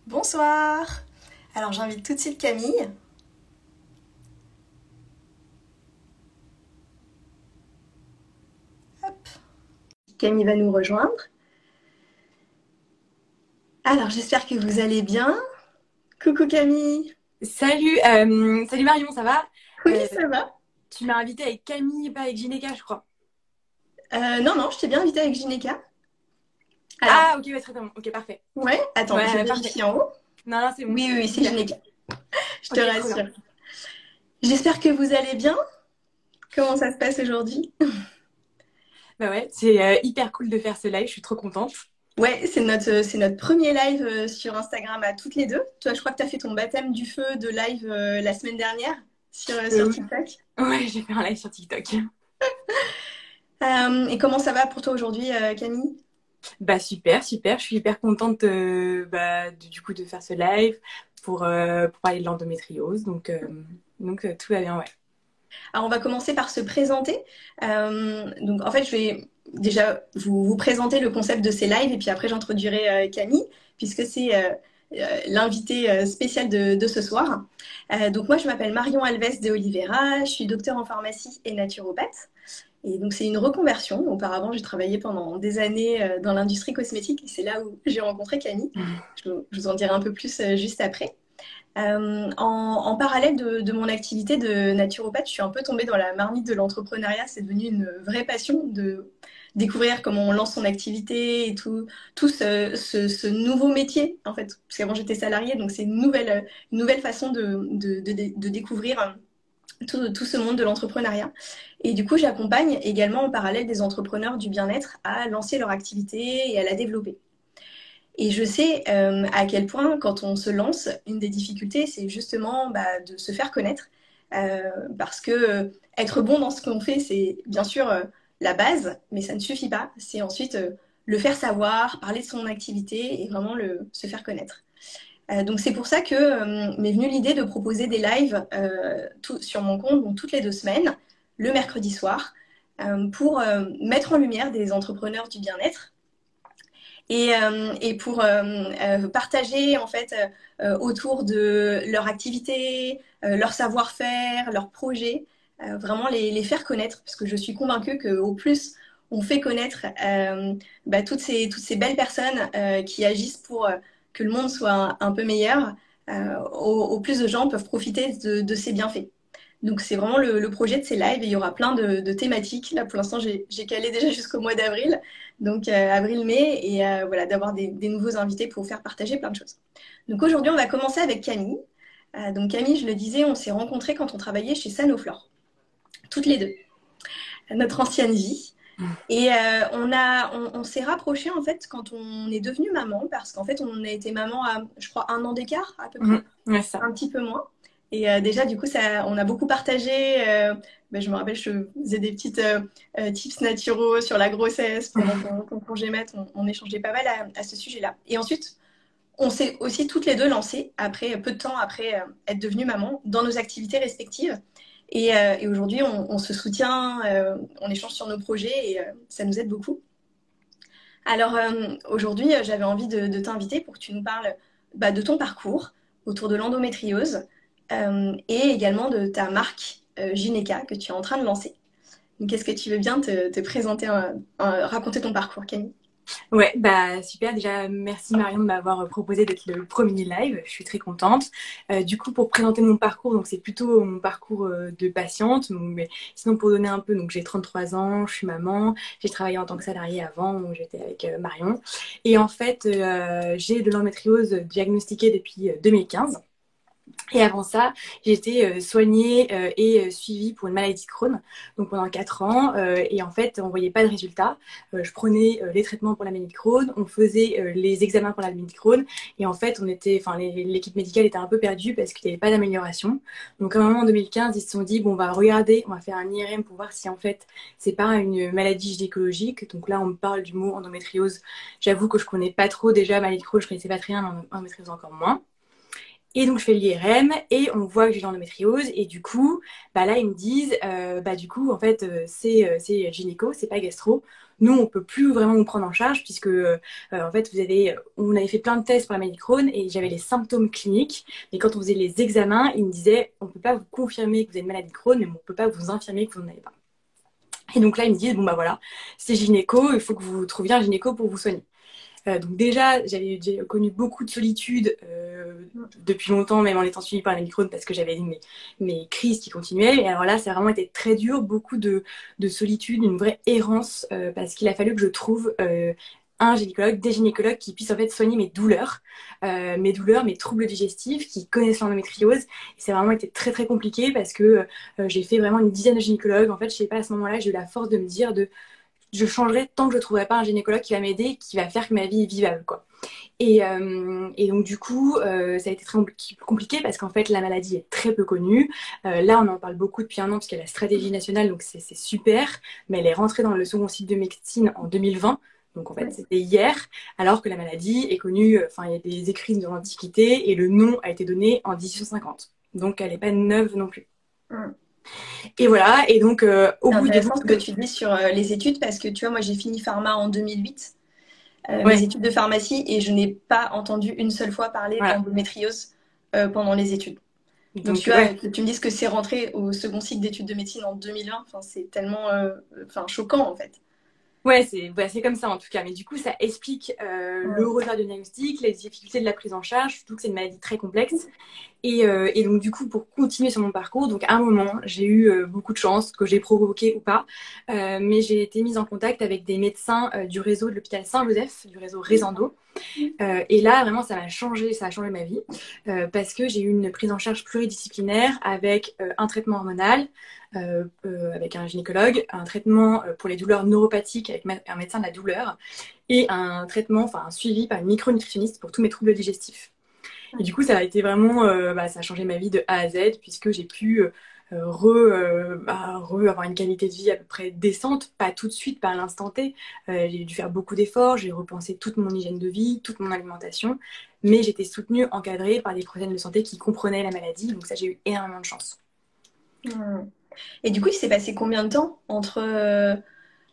Bonsoir! Alors j'invite tout de suite Camille. Hop. Camille va nous rejoindre. Alors j'espère que vous allez bien. Coucou Camille! Salut Marion, ça va? Oui, Euh, ça va. Tu m'as invité avec Camille, pas avec Gineca, je crois. Non, non, je t'ai bien invité avec Gineca. Alors, Ah, ok, ouais, très bien. Ok, parfait. ouais, attends, je Ouais, parfait. vérifie en haut. Non, non, c'est bon. Oui, oui, oui, c'est Super. Gineca. Je te Ok, trop bien. rassure. J'espère que vous allez bien. Comment ça se passe aujourd'hui? Bah ouais, c'est hyper cool de faire ce live, je suis trop contente. Ouais, c'est notre premier live sur Instagram à toutes les deux. Toi, je crois que tu as fait ton baptême du feu de live la semaine dernière sur Oui. TikTok. Ouais, j'ai fait un live sur TikTok. Et comment ça va pour toi aujourd'hui, Camille? Bah super, super, je suis hyper contente du coup de faire ce live pour parler de l'endométriose. Donc tout va bien, ouais. Alors, on va commencer par se présenter. Donc, en fait, je vais déjà vous présenter le concept de ces lives et puis après, j'introduirai Camille, puisque c'est l'invité spécial de ce soir. Donc, moi, je m'appelle Marion Alves de Oliveira, je suis docteur en pharmacie et naturopathe. Et donc, c'est une reconversion. Auparavant, j'ai travaillé pendant des années dans l'industrie cosmétique et c'est là où j'ai rencontré Camille. Je vous en dirai un peu plus juste après. En parallèle de mon activité de naturopathe, je suis un peu tombée dans la marmite de l'entrepreneuriat. C'est devenu une vraie passion de découvrir comment on lance son activité et tout ce nouveau métier, en fait. Parce qu'avant, j'étais salariée, donc c'est une nouvelle façon de découvrir tout ce monde de l'entrepreneuriat. Et du coup, j'accompagne également en parallèle des entrepreneurs du bien-être à lancer leur activité et à la développer. Et je sais à quel point, quand on se lance, une des difficultés, c'est justement de se faire connaître. Parce que être bon dans ce qu'on fait, c'est bien sûr la base, mais ça ne suffit pas. C'est ensuite le faire savoir, parler de son activité et vraiment se faire connaître. Donc c'est pour ça que m'est venue l'idée de proposer des lives sur mon compte, donc toutes les 2 semaines, le mercredi soir, pour mettre en lumière des entrepreneurs du bien-être et pour partager en fait autour de leur activité, leur savoir-faire, leurs projets, vraiment les faire connaître, parce que je suis convaincue qu'au plus on fait connaître toutes ces belles personnes qui agissent pour que le monde soit un peu meilleur, au plus de gens peuvent profiter de ces bienfaits. Donc c'est vraiment le projet de ces lives et il y aura plein de thématiques. Là pour l'instant j'ai calé déjà jusqu'au mois d'avril, donc avril-mai, et voilà, d'avoir des nouveaux invités pour faire partager plein de choses. Donc aujourd'hui on va commencer avec Camille. Donc Camille, je le disais, on s'est rencontrés quand on travaillait chez Sanoflore, toutes les deux, notre ancienne vie. Et on s'est rapprochés en fait quand on est devenu maman, parce qu'en fait on a été maman à, je crois, 1 an d'écart à peu près, Mhm. Ouais, ça. un petit peu moins. Et déjà, du coup, on a beaucoup partagé. Je me rappelle, je faisais des petites tips naturaux sur la grossesse pendant ton congé mat. On échangeait pas mal à ce sujet-là. Et ensuite, on s'est aussi toutes les deux lancées, après, peu de temps après être devenues maman, dans nos activités respectives. Et aujourd'hui, on se soutient, on échange sur nos projets et ça nous aide beaucoup. Alors aujourd'hui, j'avais envie de t'inviter pour que tu nous parles de ton parcours autour de l'endométriose et également de ta marque Gynéca que tu es en train de lancer. Donc, est-ce que tu veux bien te présenter, raconter ton parcours, Camille? Ouais, bah super. Déjà, merci Marion de m'avoir proposé d'être le premier live. Je suis très contente. Du coup, pour présenter mon parcours, donc c'est plutôt mon parcours de patiente. Mais sinon, pour donner un peu, donc j'ai 33 ans, je suis maman. J'ai travaillé en tant que salariée avant, où j'étais avec Marion. Et en fait, j'ai de l'endométriose diagnostiquée depuis 2015. Et avant ça, j'ai été soignée et suivie pour une maladie de Crohn, donc pendant 4 ans. Et en fait, on voyait pas de résultats. Je prenais les traitements pour la maladie de Crohn, on faisait les examens pour la maladie de Crohn, et en fait, l'équipe médicale était un peu perdue parce qu'il n'y avait pas d'amélioration. Donc à un moment en 2015, ils se sont dit bon, on va regarder, on va faire un IRM pour voir si en fait c'est pas une maladie gynécologique. Donc là, on me parle du mot endométriose. J'avoue que je connais pas trop déjà maladie de Crohn, je connaissais pas très bien, mais endométriose encore moins. Et donc, je fais l'IRM et on voit que j'ai l'endométriose. Et du coup, bah là, ils me disent, du coup, en fait, c'est gynéco, c'est pas gastro. Nous, on peut plus vraiment vous prendre en charge puisque, en fait, on avait fait plein de tests pour la maladie de Crohn et j'avais les symptômes cliniques. Mais quand on faisait les examens, ils me disaient, on peut pas vous confirmer que vous avez une maladie de Crohn, mais on peut pas vous infirmer que vous n'en avez pas. Et donc là, ils me disent, bon, bah voilà, c'est gynéco, il faut que vous trouviez un gynéco pour vous soigner. Donc déjà, j'ai connu beaucoup de solitude depuis longtemps, même en étant suivie par la microne, parce que j'avais mes crises qui continuaient. Et alors là, ça a vraiment été très dur, beaucoup de solitude, une vraie errance, parce qu'il a fallu que je trouve un gynécologue, des gynécologues qui puissent en fait soigner mes douleurs, mes troubles digestifs, qui connaissent l'endométriose. Et ça a vraiment été très très compliqué parce que j'ai fait vraiment une dizaine de gynécologues. En fait, je sais pas, à ce moment-là, j'ai eu la force de me dire je changerai tant que je ne trouverai pas un gynécologue qui va m'aider, qui va faire que ma vie est vivable, quoi. Et donc, du coup, ça a été très compliqué parce qu'en fait, la maladie est très peu connue. Là, on en parle beaucoup depuis un an parce qu'il y a la stratégie nationale, donc c'est super. Mais elle est rentrée dans le second cycle de médecine en 2020. Donc, en fait, c'était hier, alors que la maladie est connue, enfin, il y a des écrits de l'Antiquité et le nom a été donné en 1850. Donc, elle n'est pas neuve non plus. Mm. Et voilà, et donc au bout de... C'est intéressant ce que tu dis sur les études parce que tu vois, moi j'ai fini pharma en 2008, mes Ouais, études de pharmacie, et je n'ai pas entendu une seule fois parler voilà. d'endométriose pendant les études. Donc Donc, tu vois, ouais. que tu me dises que c'est rentré au second cycle d'études de médecine en 2020, enfin, c'est tellement choquant en fait. Ouais, c'est comme ça en tout cas. Mais du coup, ça explique le Mm. retard du diagnostic, les difficultés de la prise en charge, surtout que c'est une maladie très complexe. Et donc, du coup, pour continuer sur mon parcours, donc à un moment, j'ai eu beaucoup de chance, que j'ai provoqué ou pas, mais j'ai été mise en contact avec des médecins du réseau de l'hôpital Saint-Joseph, du réseau Resendo. Et là, vraiment, ça a changé ma vie, parce que j'ai eu une prise en charge pluridisciplinaire avec un traitement hormonal, avec un gynécologue, un traitement pour les douleurs neuropathiques avec un médecin de la douleur, et un traitement, enfin un suivi par une micronutritionniste pour tous mes troubles digestifs. Et du coup, ça a été vraiment, ça a changé ma vie de A à Z, puisque j'ai pu avoir une qualité de vie à peu près décente, pas tout de suite, pas à l'instant T. J'ai dû faire beaucoup d'efforts, j'ai repensé toute mon hygiène de vie, toute mon alimentation, mais j'étais soutenue, encadrée par des professionnels de santé qui comprenaient la maladie, donc ça, j'ai eu énormément de chance. Mm. Et du coup, il s'est passé combien de temps entre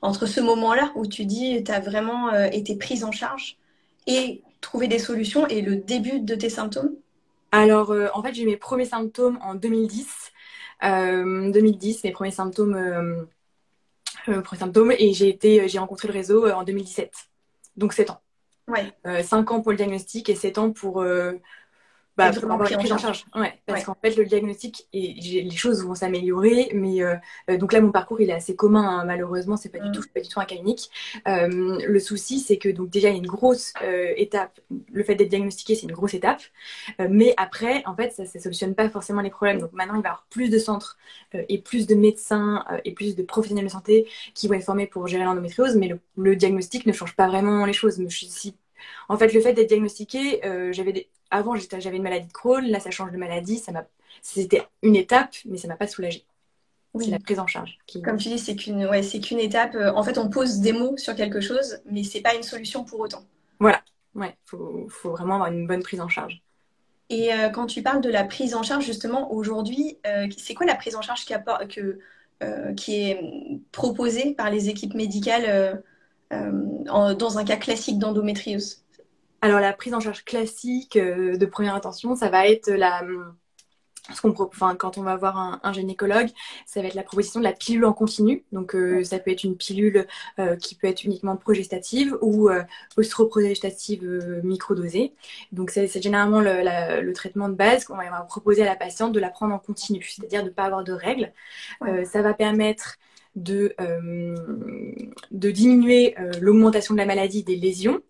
ce moment-là où tu dis tu as vraiment été prise en charge et trouvé des solutions et le début de tes symptômes? Alors, en fait, j'ai eu mes premiers symptômes en 2010. 2010, mes premiers symptômes, et j'ai rencontré le réseau en 2017. Donc 7 ans. Ouais, 5 ans pour le diagnostic et 7 ans être pour vraiment avoir pris une en prise en charge. charge. Ouais, parce Ouais. qu'en fait, le diagnostic, les choses vont s'améliorer, mais donc là, mon parcours, il est assez commun, hein. Malheureusement, je Mm. suis pas du tout un cas unique. Le souci, c'est que donc déjà, il y a une grosse étape. Le fait d'être diagnostiqué, c'est une grosse étape. Mais après, en fait, ça ne solutionne pas forcément les problèmes. Donc maintenant, il va y avoir plus de centres et plus de médecins et plus de professionnels de santé qui vont être formés pour gérer l'endométriose, mais le diagnostic ne change pas vraiment les choses. En fait, le fait d'être diagnostiqué, avant, j'avais une maladie de Crohn, là, ça change de maladie, c'était une étape, mais ça m'a pas soulagée. C'est la Oui, prise en charge qui... comme tu dis, c'est qu'une étape. En fait, on pose des mots sur quelque chose, mais c'est pas une solution pour autant. Voilà, ouais, faut vraiment avoir une bonne prise en charge. Et quand tu parles de la prise en charge, justement, aujourd'hui, c'est quoi la prise en charge qui est proposée par les équipes médicales dans un cas classique d'endométriose? Alors, la prise en charge classique de première intention, ça va être quand on va voir un gynécologue, ça va être la proposition de la pilule en continu. Donc, ça peut être une pilule qui peut être uniquement progestative ou ostroprogestative microdosée. Donc, c'est généralement le traitement de base qu'on va proposer à la patiente de la prendre en continu, c'est-à-dire de ne pas avoir de règles. Ouais. Ça va permettre de diminuer l'augmentation de la maladie, des lésions,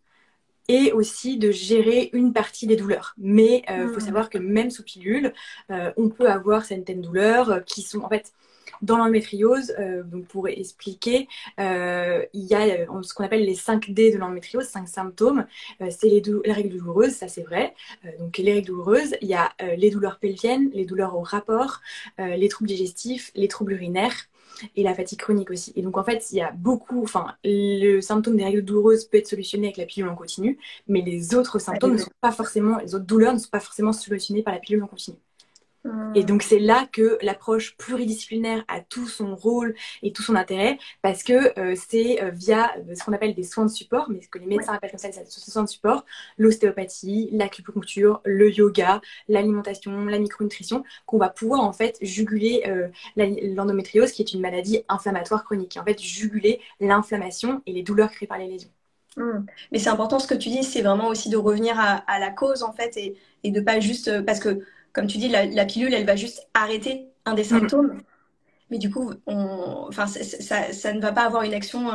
et aussi de gérer une partie des douleurs. Mais il faut Mm. savoir que même sous pilule, on peut avoir certaines douleurs qui sont en fait dans l'endométriose. Donc pour expliquer, il y a ce qu'on appelle les 5 D de l'endométriose, 5 symptômes. C'est les règles douloureuses, ça c'est vrai. Donc les règles douloureuses, il y a les douleurs pelviennes, les douleurs au rapport, les troubles digestifs, les troubles urinaires. et la fatigue chronique aussi. Et donc en fait, il y a beaucoup, enfin, le symptôme des règles douloureuses peut être solutionné avec la pilule en continu, mais les autres symptômes ne sont pas forcément, les autres douleurs ne sont pas forcément solutionnées par la pilule en continu. Et donc c'est là que l'approche pluridisciplinaire a tout son rôle et tout son intérêt, parce que c'est via ce qu'on appelle des soins de support, mais ce que les médecins appellent comme ça, des soins de support, l'ostéopathie, l'acupuncture, le yoga, l'alimentation, la micronutrition, qu'on va pouvoir en fait juguler l'endométriose, qui est une maladie inflammatoire chronique, et en fait juguler l'inflammation et les douleurs créées par les lésions. Mais c'est important ce que tu dis, c'est vraiment aussi de revenir à la cause en fait et de pas juste parce que comme tu dis la pilule elle va juste arrêter un des symptômes, mais du coup enfin ça ne va pas avoir une action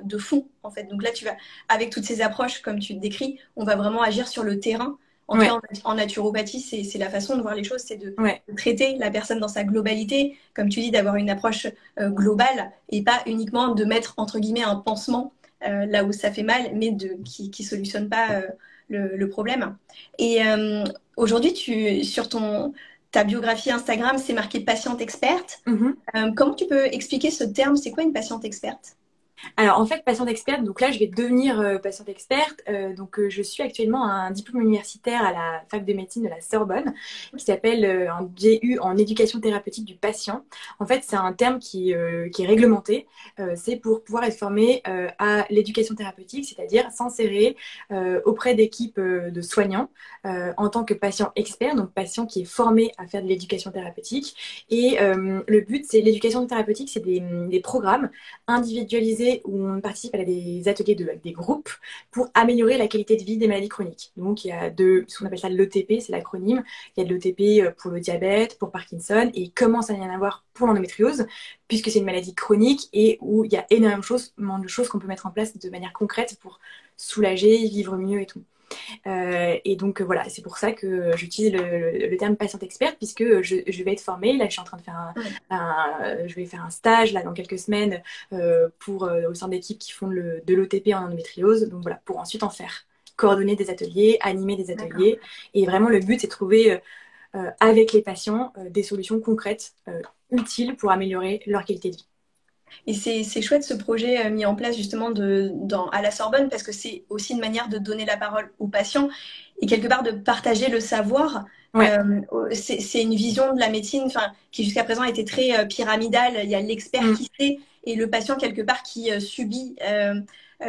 de fond en fait. Donc là tu vas avec toutes ces approches comme tu le décris, on va vraiment agir sur le terrain. En tout cas en naturopathie c'est la façon de voir les choses, c'est de traiter la personne dans sa globalité, comme tu dis d'avoir une approche globale et pas uniquement de mettre entre guillemets un pansement là où ça fait mal, mais qui solutionne pas le problème. Et aujourd'hui, sur ta biographie Instagram, c'est marqué patiente experte. Comment tu peux expliquer ce terme? C'est quoi une patiente experte? Alors en fait, patiente experte, donc là je vais devenir patiente experte. Je suis actuellement à un diplôme universitaire à la fac de médecine de la Sorbonne qui s'appelle un DU en éducation thérapeutique du patient. En fait, c'est un terme qui est réglementé. C'est pour pouvoir être formé à l'éducation thérapeutique, c'est-à-dire s'insérer auprès d'équipes de soignants en tant que patient expert, donc patient qui est formé à faire de l'éducation thérapeutique. Et le but, c'est l'éducation thérapeutique, c'est des programmes individualisés où on participe à des ateliers avec des groupes pour améliorer la qualité de vie des maladies chroniques. Donc, il y a ce qu'on appelle ça l'ETP, c'est l'acronyme. Il y a de l'ETP pour le diabète, pour Parkinson, et il commence à y en avoir pour l'endométriose, puisque c'est une maladie chronique et où il y a énormément de choses qu'on peut mettre en place de manière concrète pour soulager, vivre mieux et tout. Et donc voilà, c'est pour ça que j'utilise le terme patiente experte, puisque je vais être formée. Là, je suis en train de faire je vais faire un stage là dans quelques semaines au sein d'équipes qui font de l'OTP en endométriose. Donc voilà, pour ensuite en faire coordonner des ateliers, animer des ateliers. Et vraiment, le but, c'est de trouver avec les patients des solutions concrètes, utiles pour améliorer leur qualité de vie. Et c'est chouette ce projet mis en place justement à la Sorbonne parce que c'est aussi une manière de donner la parole aux patients et quelque part de partager le savoir. C'est une vision de la médecine qui jusqu'à présent a été très pyramidale. Il y a l'expert qui sait et le patient quelque part qui subit,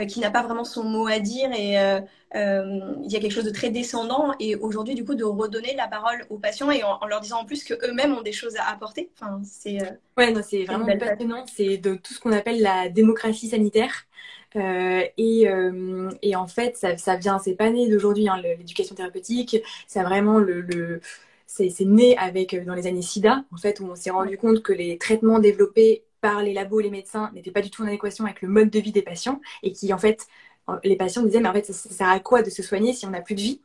qui n'a pas vraiment son mot à dire et il y a quelque chose de très descendant. Et aujourd'hui, du coup, de redonner la parole aux patients et en leur disant en plus qu'eux-mêmes ont des choses à apporter. Enfin, c'est vraiment passionnant. C'est de tout ce qu'on appelle la démocratie sanitaire. Et en fait, ça vient, c'est pas né d'aujourd'hui, hein, l'éducation thérapeutique. C'est vraiment c'est né dans les années SIDA, en fait, où on s'est rendu compte que les traitements développés par les labos et les médecins n'étaient pas du tout en adéquation avec le mode de vie des patients et qui, en fait, les patients disaient, mais en fait, ça sert à quoi de se soigner si on n'a plus de vie?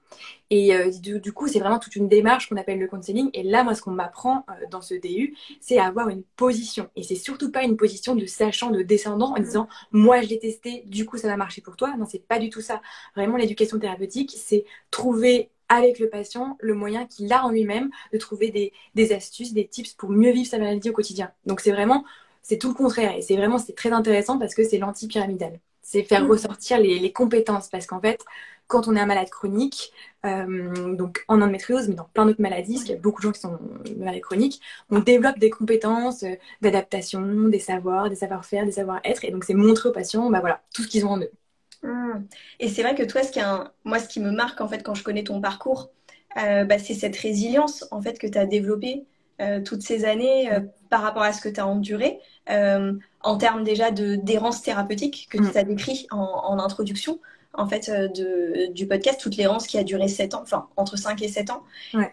Et du coup, c'est vraiment toute une démarche qu'on appelle le counseling. Et là, moi, ce qu'on m'apprend dans ce DU, c'est à avoir une position. Et c'est surtout pas une position de sachant, de descendant, en disant, moi, je l'ai testé, du coup, ça va marcher pour toi. Non, c'est pas du tout ça. Vraiment, l'éducation thérapeutique, c'est trouver avec le patient le moyen qu'il a en lui-même de trouver des astuces, des tips pour mieux vivre sa maladie au quotidien. Donc, c'est tout le contraire. Et c'est très intéressant parce que c'est l'anti-pyramidal. C'est faire ressortir les compétences. Parce qu'en fait, quand on est un malade chronique, donc en endométriose, mais dans plein d'autres maladies, parce qu'il y a beaucoup de gens qui sont malades chroniques, on développe des compétences d'adaptation, des savoirs, des savoir-faire, des savoir-être. Et donc, c'est montrer aux patients voilà, tout ce qu'ils ont en eux. Et c'est vrai que toi, moi, ce qui me marque en fait quand je connais ton parcours, c'est cette résilience en fait que tu as développée toutes ces années par rapport à ce que tu as enduré, en termes déjà d'errance thérapeutique que tu as décrit en introduction en fait du podcast, toute l'errance qui a duré 7 ans, enfin entre 5 et 7 ans.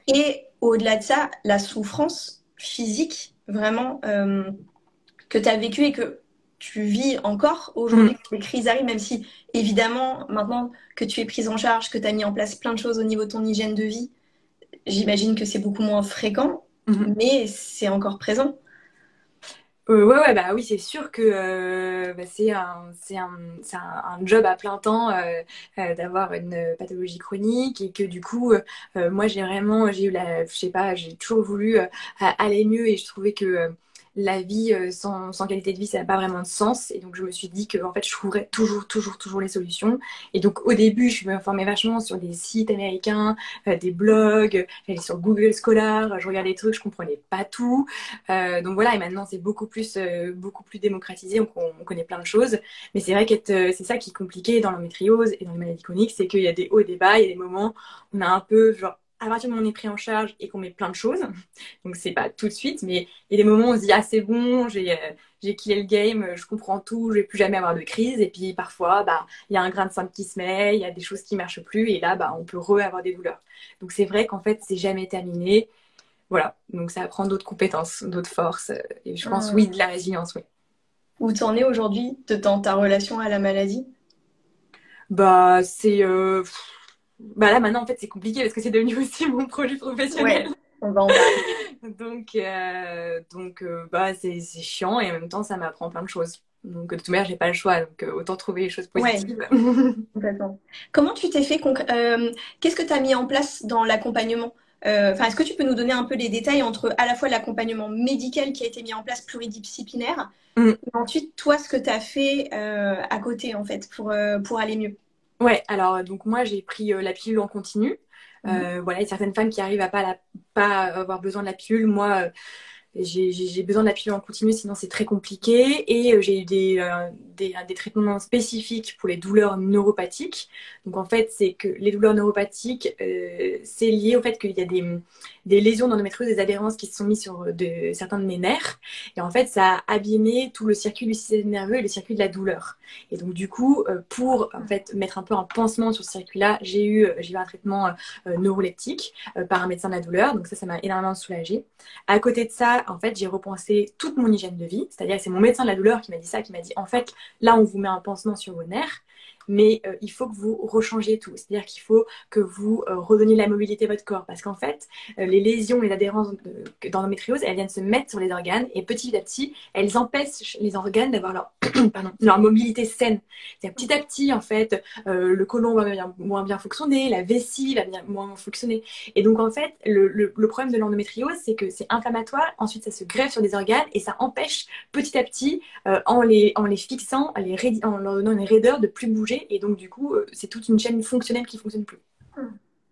Et au-delà de ça, la souffrance physique vraiment que tu as vécue et que tu vis encore aujourd'hui, que les crises arrivent, même si évidemment maintenant que tu es prise en charge, que tu as mis en place plein de choses au niveau de ton hygiène de vie, j'imagine que c'est beaucoup moins fréquent, mais c'est encore présent. Oui, c'est sûr que c'est un job à plein temps d'avoir une pathologie chronique et que du coup, moi j'ai eu je sais pas, j'ai toujours voulu aller mieux et je trouvais que la vie sans qualité de vie, ça n'a pas vraiment de sens. Et donc, je me suis dit que en fait, je trouverais toujours les solutions. Et donc, au début, je me formais vachement sur des sites américains, des blogs, j'allais sur Google Scholar, je regardais des trucs, je comprenais pas tout. Donc voilà, et maintenant, c'est beaucoup plus démocratisé, on connaît plein de choses. Mais c'est vrai que c'est ça qui est compliqué dans l'endométriose et dans les maladies chroniques, c'est qu'il y a des hauts et des bas, il y a des moments où on a un peu, genre, à partir du moment où on est pris en charge et qu'on met plein de choses, donc c'est pas tout de suite, mais il y a des moments où on se dit ah c'est bon, j'ai killé le game, je comprends tout, je vais plus jamais avoir de crise. Et puis parfois, bah il y a un grain de sang qui se met, il y a des choses qui marchent plus, et là bah on peut avoir des douleurs. Donc c'est vrai qu'en fait c'est jamais terminé. Voilà, donc ça apprend d'autres compétences, d'autres forces, et je pense oui de la résilience, oui. Où t'en es aujourd'hui dans ta relation à la maladie? Bah c'est bah là maintenant en fait c'est compliqué parce que c'est devenu aussi mon projet professionnel. Ouais, on va en parler. Bah c'est chiant et en même temps ça m'apprend plein de choses. Donc de toute manière j'ai pas le choix, donc autant trouver les choses Ouais, positives. complètement. Comment tu t'es fait qu'est-ce que tu as mis en place dans l'accompagnement? Enfin, est-ce que tu peux nous donner un peu les détails entre à la fois l'accompagnement médical qui a été mis en place pluridisciplinaire, Mm. et ensuite toi ce que tu as fait à côté en fait pour aller mieux? Ouais, alors donc moi j'ai pris la pilule en continu. Mhm. Voilà, il y a certaines femmes qui arrivent à pas avoir besoin de la pilule. Moi, j'ai besoin de la pilule en continu, sinon c'est très compliqué. Et j'ai eu des traitements spécifiques pour les douleurs neuropathiques. Donc en fait, c'est que les douleurs neuropathiques, c'est lié au fait qu'il y a des lésions d'endométriose, des adhérences qui se sont mises sur certains de mes nerfs. Et en fait, ça a abîmé tout le circuit du système nerveux et le circuit de la douleur. Et donc du coup, pour en fait mettre un peu un pansement sur ce circuit-là, j'ai eu un traitement neuroleptique par un médecin de la douleur. Donc ça m'a énormément soulagée. À côté de ça, en fait, j'ai repensé toute mon hygiène de vie. C'est-à-dire que c'est mon médecin de la douleur qui m'a dit ça, qui m'a dit, en fait, là, on vous met un pansement sur vos nerfs, mais il faut que vous rechangiez tout. C'est-à-dire qu'il faut que vous redonniez la mobilité à votre corps. Parce qu'en fait, les lésions, les adhérences d'endométriose, elles viennent se mettre sur les organes et petit à petit, elles empêchent les organes d'avoir leur mobilité saine. C'est-à-dire petit à petit, en fait, le côlon va moins bien fonctionner, la vessie va moins fonctionner. Et donc, en fait, le problème de l'endométriose, c'est que c'est inflammatoire, ensuite ça se greffe sur des organes et ça empêche petit à petit, en les fixant, en leur donnant une raideur, de plus bouger. Et donc, du coup, c'est toute une chaîne fonctionnelle qui fonctionne plus.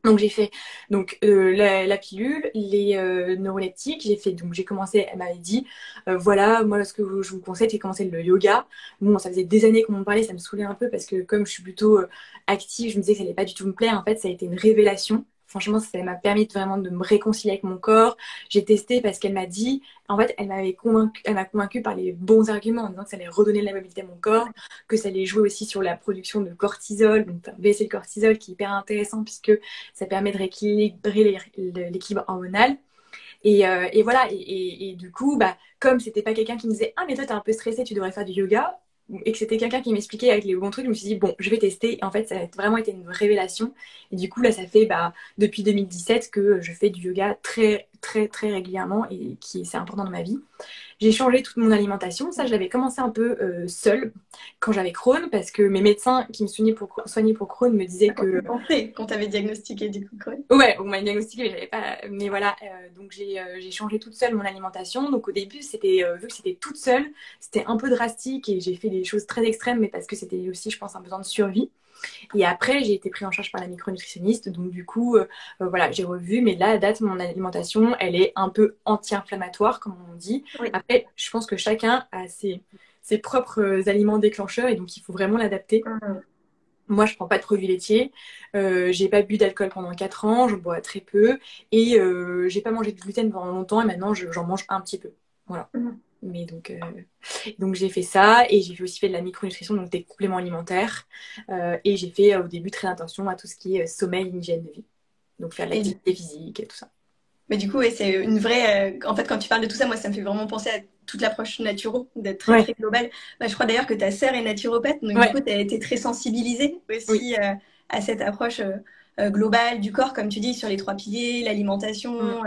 Donc j'ai fait la pilule, les neuroleptiques, j'ai commencé, elle m'avait dit voilà, moi ce que je vous conseille c'est de commencer le yoga. Bon, ça faisait des années qu'on m'en parlait, ça me saoulait un peu parce que comme je suis plutôt active, je me disais que ça allait pas du tout me plaire. En fait, ça a été une révélation. Franchement, ça m'a permis vraiment de me réconcilier avec mon corps. J'ai testé parce qu'elle m'a dit, en fait, elle m'a convaincue par les bons arguments en disant que ça allait redonner de la mobilité à mon corps, que ça allait jouer aussi sur la production de cortisol, donc faire baisser le cortisol qui est hyper intéressant puisque ça permet de rééquilibrer l'équilibre hormonal. Et voilà, et du coup, bah, comme c'était pas quelqu'un qui me disait ah, mais toi, t'es un peu stressé, tu devrais faire du yoga, et que c'était quelqu'un qui m'expliquait avec les bons trucs, je me suis dit bon, je vais tester. Et en fait, ça a vraiment été une révélation. Et du coup, là, ça fait depuis 2017 que je fais du yoga très, très, très régulièrement et c'est important dans ma vie. J'ai changé toute mon alimentation. Ça, je l'avais commencé un peu seule quand j'avais Crohn, parce que mes médecins qui me soignaient pour Crohn me disaient que Pensé quand tu avais diagnostiqué du coup Crohn. ouais, on m'a diagnostiqué, mais j'avais pas. Mais voilà, donc j'ai changé toute seule mon alimentation. Donc au début, c'était vu que c'était toute seule, c'était un peu drastique et j'ai fait des choses très extrêmes, mais parce que c'était aussi, je pense, un besoin de survie. Et après, j'ai été prise en charge par la micronutritionniste. Donc du coup, voilà, j'ai revu. Mais là, à date, mon alimentation, elle est un peu anti-inflammatoire, comme on dit. Oui. Après, je pense que chacun a ses propres aliments déclencheurs et donc il faut vraiment l'adapter. Moi, je prends pas de produits laitiers. J'ai pas bu d'alcool pendant 4 ans. Je bois très peu. Et j'ai pas mangé de gluten pendant longtemps. Et maintenant, j'en mange un petit peu. Voilà. Mais donc j'ai fait ça. Et j'ai aussi fait de la micronutrition, donc des compléments alimentaires. Et j'ai fait au début très attention à tout ce qui est sommeil, hygiène de vie. Donc faire de l'activité physique et tout ça. Mais du coup, ouais, c'est une vraie. En fait, quand tu parles de tout ça, moi, ça me fait vraiment penser à toute l'approche naturo, d'être très, Ouais. très globale. Bah, je crois d'ailleurs que ta sœur est naturopathe, donc du Ouais. coup, tu as été très sensibilisée Oui. aussi à cette approche globale du corps, comme tu dis, sur les 3 piliers, Mm. l'alimentation,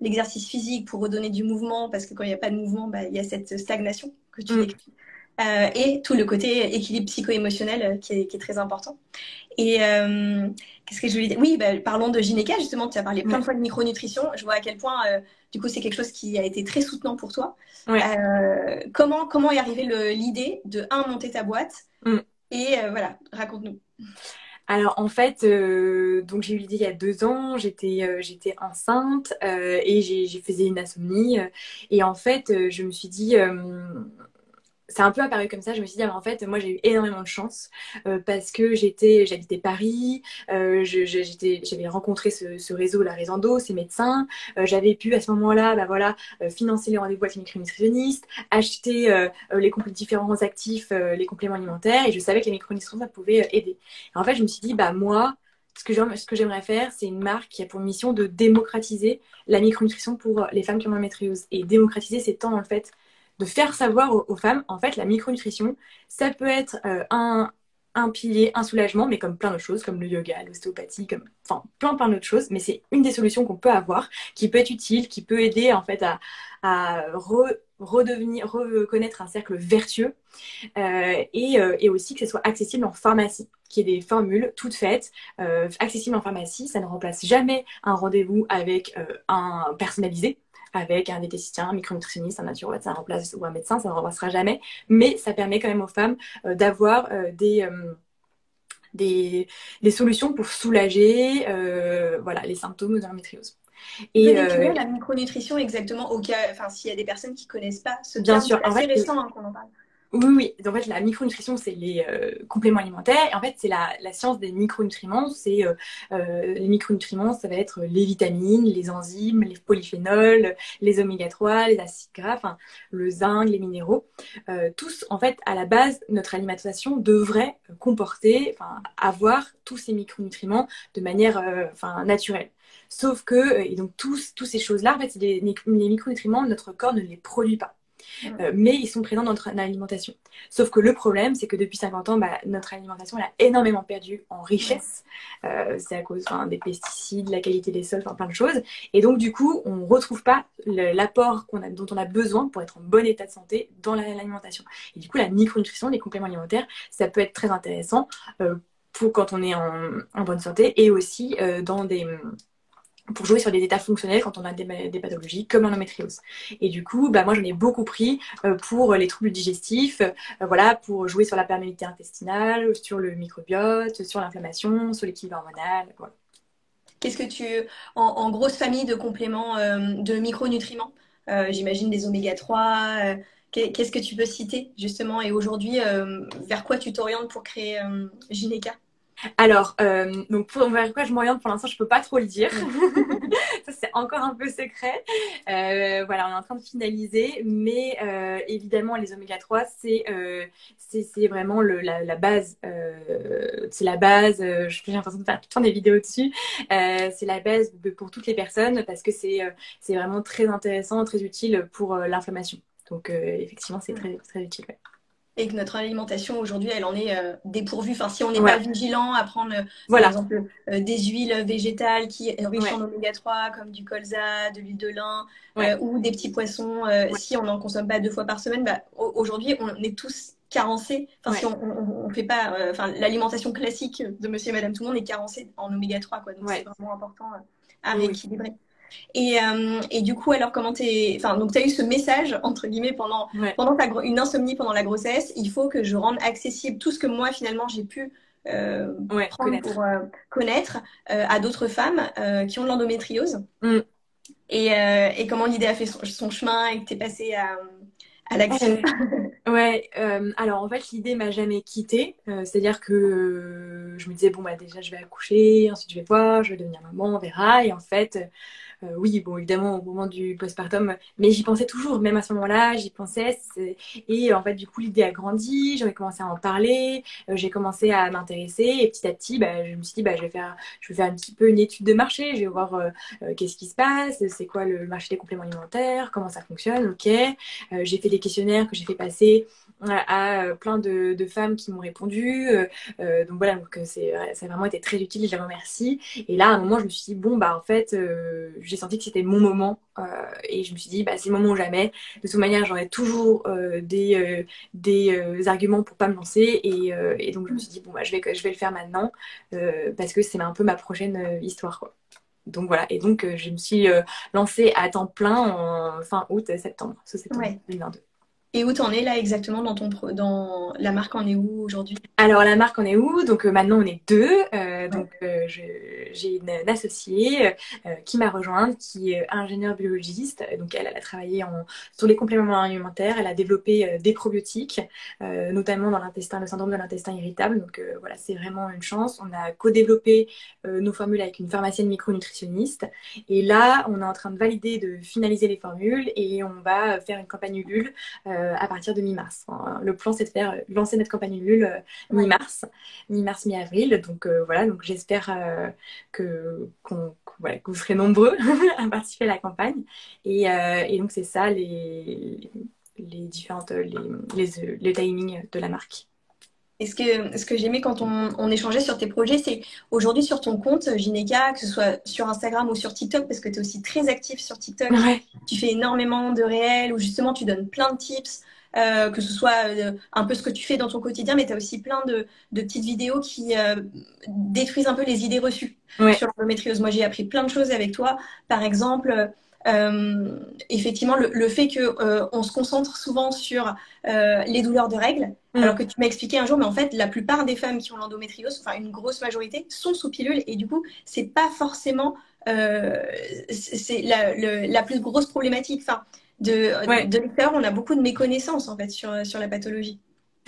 l'exercice physique pour redonner du mouvement, parce que quand il n'y a pas de mouvement, bah, il y a cette stagnation que tu Mm. décris. et tout le côté équilibre psycho-émotionnel qui est très important. Et qu'est-ce que je voulais dire? Oui, bah, parlons de Gynéca, justement, tu as parlé plein de Ouais. fois de micronutrition. Je vois à quel point, du coup, c'est quelque chose qui a été très soutenant pour toi. Ouais. Comment est arrivée l'idée de, un, monter ta boîte Mm. et voilà, raconte-nous. Alors en fait, donc j'ai eu l'idée il y a 2 ans, j'étais enceinte et j'ai faisais une insomnie et en fait je me suis dit c'est un peu apparu comme ça. Je me suis dit, ah, mais en fait, moi, j'ai eu énormément de chance parce que j'habitais Paris, j'avais rencontré ce réseau, la Réseau, ces médecins. J'avais pu à ce moment-là, bah voilà, financer les rendez-vous avec les micronutritionnistes, acheter différents actifs, les compléments alimentaires, et je savais que les micronutritions, ça pouvait aider. Et en fait, je me suis dit, bah moi, ce que j'aimerais faire, c'est une marque qui a pour mission de démocratiser la micronutrition pour les femmes qui ont l'endométriose. Et démocratiser, c'est tant en fait de faire savoir aux femmes, en fait, la micronutrition, ça peut être un pilier, un soulagement, mais comme plein d'autres choses, comme le yoga, l'ostéopathie, comme, enfin, plein d'autres choses, mais c'est une des solutions qu'on peut avoir, qui peut être utile, qui peut aider, en fait, reconnaître un cercle vertueux, et aussi que ce soit accessible en pharmacie, qu'il y ait des formules toutes faites, accessibles en pharmacie. Ça ne remplace jamais un rendez-vous avec un personnalisé, avec un diététicien, un micronutritionniste, un naturopathe, ça remplace, ou un médecin, ça ne remplacera jamais, mais ça permet quand même aux femmes d'avoir des solutions pour soulager voilà, les symptômes de l'endométriose. Tu peux Et définir la micronutrition exactement au cas, enfin, s'il y a des personnes qui connaissent pas ce bien terme, sûr, c'est en assez fait, récent hein, qu'on en parle. oui, oui. En fait, la micronutrition, c'est les compléments alimentaires. Et en fait, c'est la science des micronutriments. Les micronutriments, ça va être les vitamines, les enzymes, les polyphénols, les oméga 3, les acides gras, enfin, le zinc, les minéraux. Tous, en fait, à la base, notre alimentation devrait comporter, enfin, avoir tous ces micronutriments de manière, enfin, naturelle. Sauf que, et donc tous ces choses-là, en fait, les micronutriments, notre corps ne les produit pas. Mais ils sont présents dans notre alimentation. Sauf que le problème, c'est que depuis 50 ans, bah, notre alimentation elle a énormément perdu en richesse. C'est à cause des pesticides, la qualité des sols, plein de choses. Et donc, du coup, on ne retrouve pas l'apport dont on a besoin pour être en bon état de santé dans l'alimentation. Et du coup, la micronutrition, les compléments alimentaires, ça peut être très intéressant pour quand on est en bonne santé et aussi pour jouer sur des états fonctionnels quand on a des pathologies comme l'endométriose. Et du coup, bah, moi j'en ai beaucoup pris pour les troubles digestifs, voilà, pour jouer sur la perméabilité intestinale, sur le microbiote, sur l'inflammation, sur l'équilibre hormonal. Voilà. Qu'est-ce que en grosse famille de compléments de micronutriments, j'imagine des oméga 3, qu'est-ce que tu peux citer justement et aujourd'hui, vers quoi tu t'orientes pour créer Gynéca? Alors, donc vers quoi je m'oriente pour l'instant, je peux pas trop le dire. Mm. Ça, c'est encore un peu secret. Voilà, on est en train de finaliser, mais évidemment, les oméga 3, c'est vraiment la base. C'est la base. J'ai l'impression de faire tout le temps des vidéos dessus. C'est la base pour toutes les personnes parce que c'est vraiment très intéressant, très utile pour l'inflammation. Donc, effectivement, c'est très, très utile. Ouais. Et que notre alimentation aujourd'hui, elle en est dépourvue. Enfin, si on n'est pas Ouais. vigilant à prendre, par Voilà. exemple, des huiles végétales qui riches Ouais. en oméga 3, comme du colza, de l'huile de lin, Ouais. ou des petits poissons, Ouais. si on n'en consomme pas 2 fois par semaine, bah, aujourd'hui, on est tous carencés. Enfin, Ouais. si on fait pas, enfin, l'alimentation classique de monsieur et madame tout le monde est carencée en oméga 3, quoi. Donc, c'est Ouais. vraiment important à Oui. rééquilibrer. Et du coup, alors, enfin, donc, tu as eu ce message, entre guillemets, Ouais. pendant une insomnie pendant la grossesse, il faut que je rende accessible tout ce que moi, finalement, j'ai pu Ouais, prendre connaître. pour connaître à d'autres femmes qui ont de l'endométriose. Mm. Et comment l'idée a fait son chemin et que tu es passée à l'action. Ouais, alors en fait l'idée m'a jamais quittée, c'est-à-dire que je me disais bon bah déjà je vais accoucher, ensuite je vais voir, je vais devenir maman, on verra, et en fait oui, bon, évidemment, au moment du postpartum, mais j'y pensais toujours, même à ce moment-là, j'y pensais. Et en fait, du coup, l'idée a grandi, j'avais commencé à en parler, j'ai commencé à m'intéresser, et petit à petit, bah, je me suis dit, bah, je vais faire un petit peu une étude de marché, je vais voir qu'est-ce qui se passe, c'est quoi le marché des compléments alimentaires, comment ça fonctionne, ok. J'ai fait des questionnaires que j'ai fait passer à plein de femmes qui m'ont répondu. Donc voilà, donc ça a vraiment été très utile et je les remercie. Et là, à un moment, je me suis dit, bon, bah en fait, j'ai senti que c'était mon moment. Et je me suis dit, bah c'est le moment ou jamais. De toute manière, j'aurai toujours des arguments pour pas me lancer. Et donc, je me suis dit, bon, bah je vais le faire maintenant parce que c'est un peu ma prochaine histoire, quoi. Donc voilà, et donc je me suis lancée à temps plein en fin août, septembre, ce septembre Ouais. 2022. Et où t'en es là exactement dans la marque en est où aujourd'hui? Alors la marque, on est où? Donc maintenant on est deux. Ouais. J'ai une associée qui m'a rejointe, qui est ingénieure biologiste. Donc elle a travaillé sur les compléments alimentaires. Elle a développé des probiotiques, notamment dans l'intestin, le syndrome de l'intestin irritable. Donc voilà, c'est vraiment une chance. On a co-développé nos formules avec une pharmacienne micronutritionniste. Et là, on est en train de valider, de finaliser les formules et on va faire une campagne Ulule à partir de mi-mars. Enfin, le plan, c'est de faire lancer notre campagne Ulule Ouais. mi-mars, mi-mars, mi-avril. Donc voilà, donc j'espère voilà, que vous serez nombreux à participer à la campagne. Et donc c'est ça les différentes les timings de la marque. Et ce que j'aimais quand on échangeait sur tes projets, c'est aujourd'hui sur ton compte Gynéca, que ce soit sur Instagram ou sur TikTok, parce que tu es aussi très actif sur TikTok, Ouais, tu fais énormément de réels où justement tu donnes plein de tips, que ce soit un peu ce que tu fais dans ton quotidien, mais tu as aussi plein de petites vidéos qui détruisent un peu les idées reçues ouais, sur l'endométriose. Moi, j'ai appris plein de choses avec toi. Par exemple, effectivement, le fait que on se concentre souvent sur les douleurs de règles, alors mm, que tu m'as expliqué un jour, mais en fait, la plupart des femmes qui ont l'endométriose, enfin une grosse majorité, sont sous pilule et du coup, c'est pas forcément c'est la plus grosse problématique. Enfin, ouais. de lecteurs, on a beaucoup de méconnaissances en fait sur la pathologie.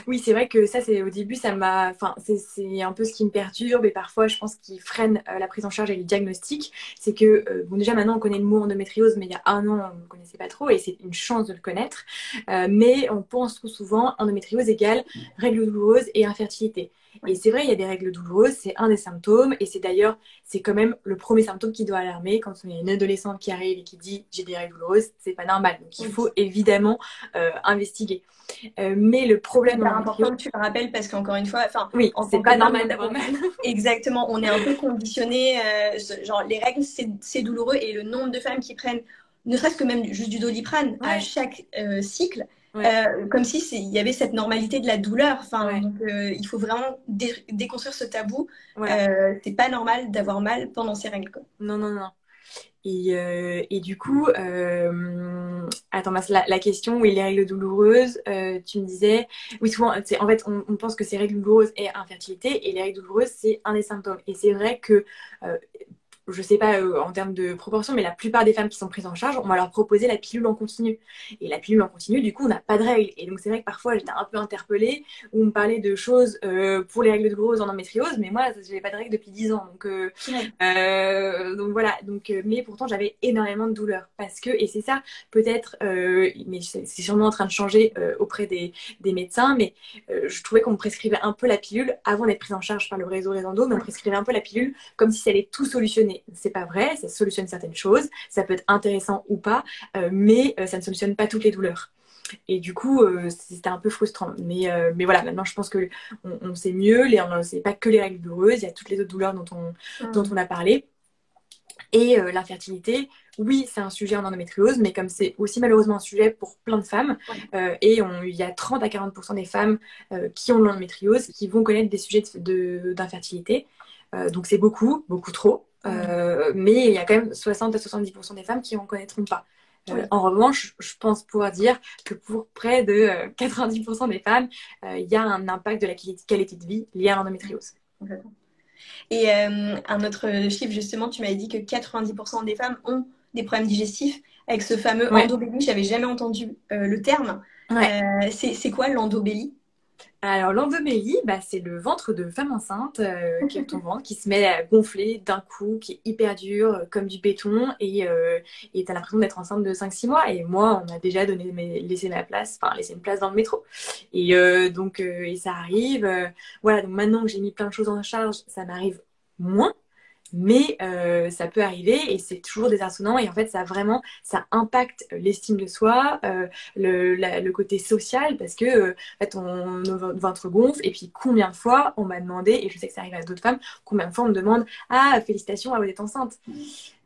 Oui, c'est vrai que ça, c'est au début, ça m'a, enfin, c'est un peu ce qui me perturbe et parfois, je pense qu'il freine la prise en charge et le diagnostic. C'est que, bon, déjà maintenant, on connaît le mot endométriose, mais il y a un an, on ne le connaissait pas trop et c'est une chance de le connaître. Mais on pense trop souvent endométriose égale règles douloureuses et infertilité. Et Ouais. c'est vrai, il y a des règles douloureuses, c'est un des symptômes et c'est d'ailleurs, c'est quand même le premier symptôme qui doit alarmer quand on a une adolescente qui arrive et qui dit j'ai des règles douloureuses, c'est pas normal. Donc il Oui. faut évidemment investiguer. Mais le C'est problème dans hyper l'endométriose, important que tu le rappelles parce qu'encore une fois, enfin, oui, en c'est tant que pas femme, normal d'avoir mal. exactement, on est un peu conditionné, genre les règles c'est douloureux et le nombre de femmes qui prennent, ne serait-ce que même juste du Doliprane à Ouais, chaque cycle, ouais, comme si il y avait cette normalité de la douleur. Enfin, ouais, donc il faut vraiment déconstruire ce tabou. voilà. C'est pas normal d'avoir mal pendant ces règles, quoi. Non, non, non. Et du coup, attends, la question, oui, les règles douloureuses, tu me disais, oui, souvent, en fait, on pense que c'est règles douloureuses et infertilité, et les règles douloureuses, c'est un des symptômes. Et c'est vrai que euh, je sais pas en termes de proportion, mais la plupart des femmes qui sont prises en charge, on va leur proposer la pilule en continu. Et la pilule en continu, du coup, on n'a pas de règles. Et donc, c'est vrai que parfois, j'étais un peu interpellée, où on me parlait de choses pour les règles douloureuses en endométriose, mais moi, je n'avais pas de règles depuis 10 ans. Ouais. Donc voilà. Mais pourtant, j'avais énormément de douleurs. Parce que, et c'est ça, peut-être, mais c'est sûrement en train de changer auprès des médecins, mais je trouvais qu'on me prescrivait un peu la pilule avant d'être prise en charge par le réseau Resendo, mais on Ouais. prescrivait un peu la pilule comme si ça allait tout solutionner. C'est pas vrai, ça solutionne certaines choses, ça peut être intéressant ou pas, mais ça ne solutionne pas toutes les douleurs. Et du coup, c'était un peu frustrant. Mais voilà, maintenant je pense que on sait mieux, c'est pas que les règles douloureuses, il y a toutes les autres douleurs dont Mm. on a parlé. Et l'infertilité, oui, c'est un sujet en endométriose, mais comme c'est aussi malheureusement un sujet pour plein de femmes, Ouais. il y a 30 à 40% des femmes qui ont de l'endométriose qui vont connaître des sujets d'infertilité. Donc c'est beaucoup, beaucoup trop. Mm. Mais il y a quand même 60 à 70% des femmes qui en connaîtront pas. Oui. En revanche, je pense pouvoir dire que pour près de 90% des femmes, il y a un impact de la qualité de vie lié à l'endométriose. Complètement. Et un autre chiffre, justement, tu m'avais dit que 90% des femmes ont des problèmes digestifs avec ce fameux Ouais, endobélie. J'avais jamais entendu le terme. ouais. C'est quoi l'endobélie? Alors, l'endomélie, bah, c'est le ventre de femme enceinte, qui est ton ventre, qui se met à gonfler d'un coup, qui est hyper dur, comme du béton, et t'as l'impression d'être enceinte de 5 6 mois. Et moi, on m'a déjà laissé ma place, enfin, laissé une place dans le métro. Et ça arrive. Voilà, donc maintenant que j'ai mis plein de choses en charge, ça m'arrive moins. Mais ça peut arriver et c'est toujours désarçonnant. Et en fait, ça impacte l'estime de soi, le côté social, parce que en fait, nos ventre gonfle. Et puis, combien de fois on m'a demandé, et je sais que ça arrive à d'autres femmes, combien de fois on me demande, ah, félicitations, ah, vous êtes enceinte.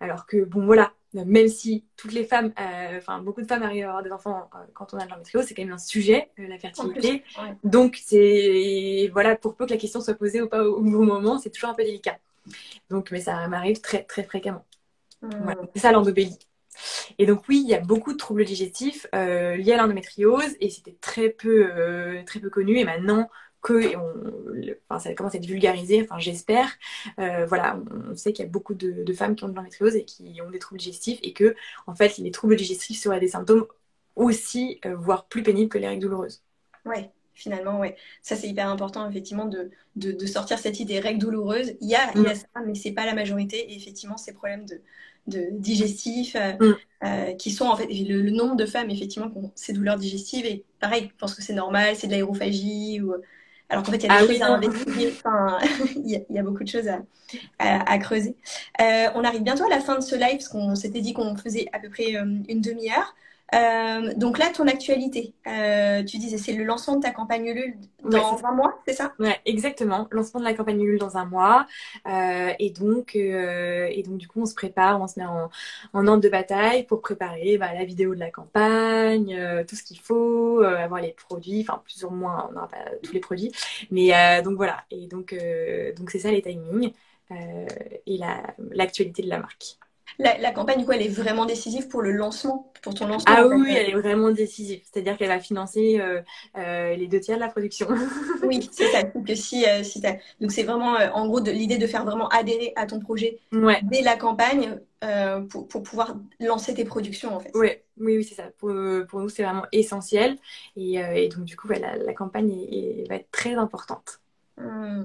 Alors que, bon, voilà, même si toutes les femmes, enfin, beaucoup de femmes arrivent à avoir des enfants quand on a de l'endométriose, c'est quand même un sujet, la En plus, fertilité. ouais. Donc, c'est, voilà, pour peu que la question soit posée ou pas au bon moment, c'est toujours un peu délicat. Donc, mais ça m'arrive très, très fréquemment. Voilà. Mmh. C'est ça l'endobélie. Et donc, oui, il y a beaucoup de troubles digestifs liés à l'endométriose et c'était très peu connu. Et maintenant enfin, ça commence à être vulgarisé, enfin, j'espère. Voilà, on sait qu'il y a beaucoup de femmes qui ont de l'endométriose et qui ont des troubles digestifs et que, en fait, les troubles digestifs seraient des symptômes aussi, voire plus pénibles que les règles douloureuses. Ouais, finalement, ouais. Ça, c'est hyper important, effectivement, de sortir cette idée règles douloureuses. Il y a Mm, ça, mais c'est pas la majorité. Et effectivement, ces problèmes de digestifs, mm. qui sont, en fait, le nombre de femmes, effectivement, qui ont ces douleurs digestives. Et pareil, je pense que c'est normal, c'est de l'aérophagie. Alors qu'en fait, il y a Ah des oui, choses à non. investiguer. Enfin, il y a beaucoup de choses à creuser. On arrive bientôt à la fin de ce live, parce qu'on s'était dit qu'on faisait à peu près une demi-heure. Donc là, ton actualité, tu disais, c'est le lancement de ta campagne Ulule Ouais, c'est dans un mois, c'est ça? Ouais, exactement. Lancement de la campagne Ulule dans un mois. Et donc, du coup, on se prépare, on se met en ordre de bataille pour préparer la vidéo de la campagne, tout ce qu'il faut, avoir les produits, enfin, plus ou moins, on n'aura pas tous les produits. Mais donc, voilà. Et donc c'est ça les timings et l'actualité de la marque. La campagne, du coup, elle est vraiment décisive pour le lancement, pour ton lancement, Ah en oui, fait. oui, elle est vraiment décisive. C'est-à-dire qu'elle va financer les 2 tiers de la production. Oui, c'est ça. Donc, donc c'est vraiment, en gros, l'idée de faire vraiment adhérer à ton projet Ouais. dès la campagne pour pouvoir lancer tes productions, en fait. Ouais, oui, oui, c'est ça. Pour nous, c'est vraiment essentiel. Et donc, du coup, ouais, la campagne va être très importante. Hmm.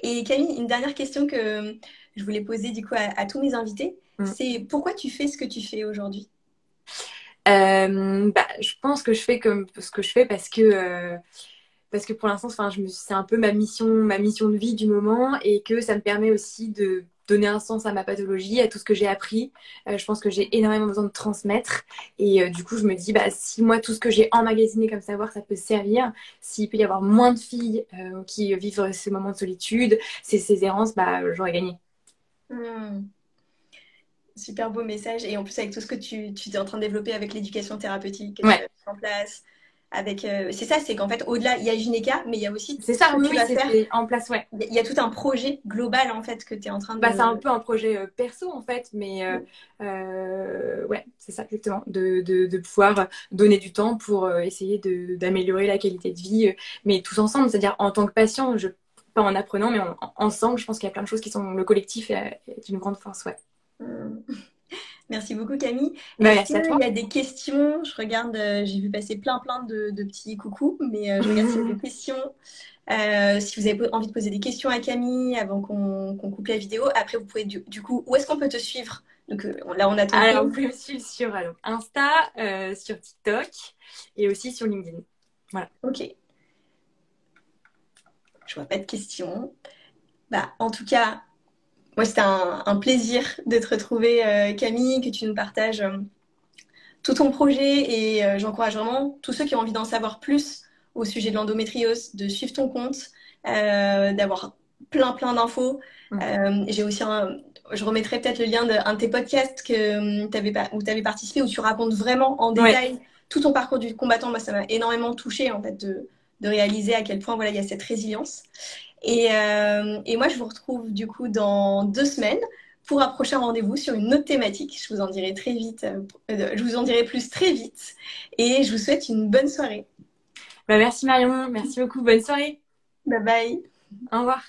Et Camille, une dernière question que je voulais poser du coup à tous mes invités, Mm. c'est pourquoi tu fais ce que tu fais aujourd'hui? Je pense que je fais comme ce que je fais parce que pour l'instant, enfin, c'est un peu ma mission de vie du moment et que ça me permet aussi de donner un sens à ma pathologie, à tout ce que j'ai appris. Je pense que j'ai énormément besoin de transmettre. Et du coup, je me dis, si moi, tout ce que j'ai emmagasiné comme savoir, ça peut servir, s'il peut y avoir moins de filles qui vivent ces moments de solitude, ces errances, j'aurais gagné. Hmm. Super beau message. Et en plus, avec tout ce que tu es en train de développer avec l'éducation thérapeutique que tu Ouais, vas mettre en place, avec, c'est ça, c'est qu'en fait, au-delà, il y a Gynéca, mais il y a aussi c'est ce ça, que oui, tu oui, vas faire. c'est en place, ouais. Il y a tout un projet global, en fait, que tu es en train C'est un de... peu un projet perso en fait, mais ouais, c'est ça exactement, de pouvoir donner du temps pour essayer d'améliorer la qualité de vie, mais tous ensemble, c'est-à-dire en tant que patient, pas en apprenant, mais ensemble, je pense qu'il y a plein de choses qui sont, le collectif est une grande force, ouais. Hmm. Merci beaucoup, Camille. Est-ce Merci à qu'il toi. y a des questions? Je regarde, j'ai vu passer plein de petits coucous, mais je regarde s'il y a des questions. Si vous avez envie de poser des questions à Camille avant qu'on coupe la vidéo, après vous pouvez du coup, où est-ce qu'on peut te suivre? Donc là, on a ton Alors, vous compte. pouvez me suivre sur Insta, sur TikTok et aussi sur LinkedIn. Voilà. Ok, je vois pas de questions. Bah, en tout cas, moi c'était un plaisir de te retrouver, Camille, que tu nous partages tout ton projet et j'encourage vraiment tous ceux qui ont envie d'en savoir plus au sujet de l'endométriose, de suivre ton compte, d'avoir plein d'infos. Mm. J'ai aussi je remettrai peut-être le lien d'un de tes podcasts où tu avais participé, où tu racontes vraiment en Ouais. détail tout ton parcours du combattant. Moi, ça m'a énormément touchée en fait de réaliser à quel point voilà, il y a cette résilience. Et moi, je vous retrouve du coup dans 2 semaines pour un prochain rendez-vous sur une autre thématique. Je vous en dirai très vite, je vous en dirai plus très vite. Et je vous souhaite une bonne soirée. Merci Marion, merci beaucoup, bonne soirée. Bye bye. Au revoir.